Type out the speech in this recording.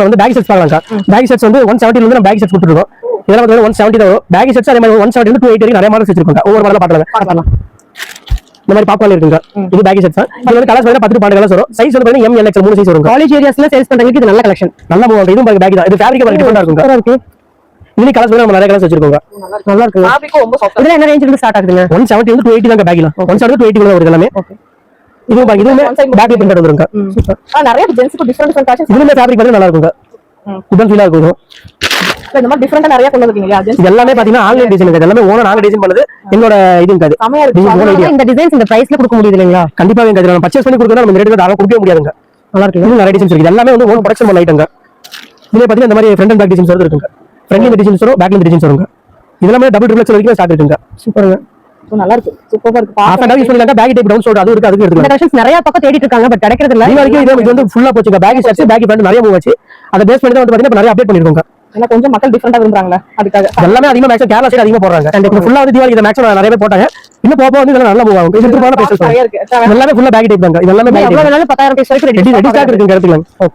வந்து back sets பார்க்கலாம். Back sets வந்து 170 இருந்து நம்ம பேக் செட்ஸ் கொடுத்துருக்கோம். இதெல்லாம் வந்து 170 தான் வரும். பேக் செட்ஸ் அதே மாதிரி 170 இருந்து 280 வரைக்கும் நிறைய மாடல்ஸ் வச்சிருக்காங்க. ஒவ்வொரு மாடல பார்க்கலாம். இந்த மாதிரி பாப்கார்ன் இருக்குங்க. இது பேக் செட்ஸ் தான். இது வந்து கலர்ஸ் வந்து 10 12 கலர்ஸ் வரும். சைஸ் வந்து M L XL 3 சைஸ் வரும். காலேஜ் ஏரியாஸ்ல சேல்ஸ் பண்றதுக்கு இது நல்ல கலெக்ஷன். நல்ல மூவ் ஆகுது. இது பேக் தான். இது ஃபேப்ரிக் வந்து டிஃபரெண்டா இருக்குங்க. சூப்பரா இருக்கு. இதுல கலர்ஸ் வந்து நம்ம நிறைய கலர்ஸ் வச்சிருக்கோம். நல்லா இருக்கு. ஃபேப்ரிக் ரொம்ப சாஃப்ட். இதுல என்ன ரேஞ்சில இருந்து ஸ்டார்ட் ஆகுதுங்க? 170 இருந்து 280 தாங்க பேக்ல. 170 to 280 வருது எல்லாமே. ஓகே. இதுவுமே பேக் பிரிண்டட் வந்துருங்க. சூப்பர். நிறைய ஜென்ஸ்க்கு டிஃபரெண்ட் கலெக்ஷன்ஸ். இதுல ஃபேப்ரிக் வந்து நல்லா இருக்குங்க. குடன் ஃபீலா இருக்கும். இந்த மாதிரி டிஃபரெண்டா நிறைய கொண்டு வந்திருக்கீங்க. இது எல்லாமே பாத்தீங்கன்னா ஆன்லைன் டிசைன் இது. எல்லாமே ஓனா நாங்க டிசைன் பண்ணது. என்னோட இதுங்க அது. சமையா இருக்கு. இந்த டிசைன்ஸ் இந்த பிரைஸ்ல கொடுக்க முடியுது இல்லீங்களா? கண்டிப்பாவே இங்க நம்ம பர்சேஸ் பண்ணி கொடுத்தா நம்ம ரேட்ல தாராளமா கொடுக்க முடியாதுங்க. நல்லா இருக்கு. இன்னும் நிறைய டிசைன்ஸ் இருக்கு. எல்லாமே வந்து ஓன் ப்ரொடக்ஷன் பண்ண ஐட்டங்க. இதுல பாத்தீங்கன்னா இந்த மாதிரி ஃப்ரண்ட் அண்ட் பேக் டிசைன்ஸ் வந்து இருக்குங்க. ஃப்ரண்ட்ல இந்த டிசைன்ஸ் வரும், பேக்ல இந்த டிசைன்ஸ் வருங்க. இதெல்லாம் டபுள் ட்ரிபிள் எக்ஸ் வரைக்கும் ஸ்டார்ட் இருக்குங்க. சூப்பர்ங்க. நல்லா இருக்கு. சூப்பரா இருக்கு. ஆஃப் அண்ட் யூஸ் பண்ணிருக்காங்க. பேக் டைப் டவுன் சோல்ட் அது இருக்கு. அதுக்கு எடுத்துக்கலாம். இந்த கலெக்ஷன்ஸ் நிறைய பக்கம் தேடிட்டு இருக்காங்க. பட் கிடைக்கிறது இல்ல. இது வரைக்கும் இது வந்து ஃபுல்லா போச்சுங்க. பேக் செட்ஸ், பேக் பேண்ட் நிறைய மூவ் ஆச்சு. அத பேஸ் பண்ணி தான் வந்து பாத்தீங்கன்னா நிறைய அப்டேட் பண்ணிருக்காங்க. ஏன்னா கொஞ்சம் மக்கள் டிஃபரெண்டா விரும்பறாங்க. அதுக்காக எல்லாமே அதிகமா மேக்ஸ் கேரளா சைடு அதிகமா போறாங்க. கண்டிப்பா ஃபுல்லா வந்து தீபாவளி இத மேக்ஸ் நிறைய பேர் போட்டாங்க. இன்னும் போக வந்து இதெல்லாம் நல்ல மூவ் ஆகும். இது சூப்பரான பீசஸ் எல்லாமே ஃபுல்லா பேக் டைப் தாங்க. இதெல்லாம் எவ்வளவு வேணாலும் 10000 பீஸ் வரைக்கும் ரெடி ஸ்டாக் இருக்குங்க. எடுத்துக்கலாம். ஓகே.